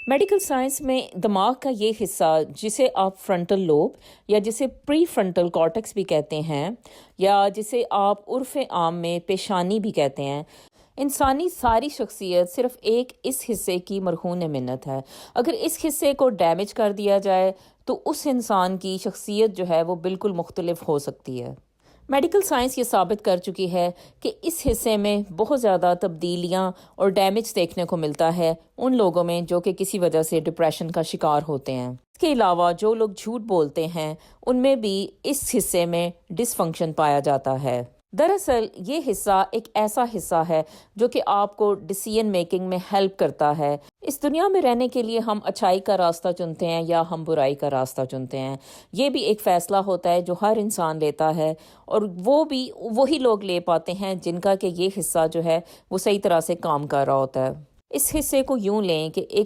Medical science میں دماغ کا یہ حصہ جسے آپ فرنٹل لوب یا جسے پری فرنٹل کارٹیکس بھی کہتے ہیں یا جسے آپ عرف عام میں پیشانی بھی کہتے ہیں، انسانی ساری شخصیت صرف ایک اس حصے کی مرہون منت ہے۔ اگر اس حصے کو ڈیمیج کر دیا جائے تو اس انسان کی شخصیت جو ہے وہ بالکل مختلف ہو سکتی ہے۔ میڈیکل سائنس یہ ثابت کر چکی ہے کہ اس حصے میں بہت زیادہ تبدیلیاں اور ڈیمیج دیکھنے کو ملتا ہے ان لوگوں میں جو کہ کسی وجہ سے ڈپریشن کا شکار ہوتے ہیں۔ اس کے علاوہ جو لوگ جھوٹ بولتے ہیں ان میں بھی اس حصے میں ڈس فنکشن پایا جاتا ہے۔ دراصل یہ حصہ ایک ایسا حصہ ہے جو کہ آپ کو ڈیسیژن میکنگ میں ہیلپ کرتا ہے۔ اس دنیا میں رہنے کے لیے ہم اچھائی کا راستہ چنتے ہیں یا ہم برائی کا راستہ چنتے ہیں، یہ بھی ایک فیصلہ ہوتا ہے جو ہر انسان لیتا ہے، اور وہ بھی وہی لوگ لے پاتے ہیں جن کا کہ یہ حصہ جو ہے وہ صحیح طرح سے کام کر رہا ہوتا ہے۔ اس حصے کو یوں لیں کہ ایک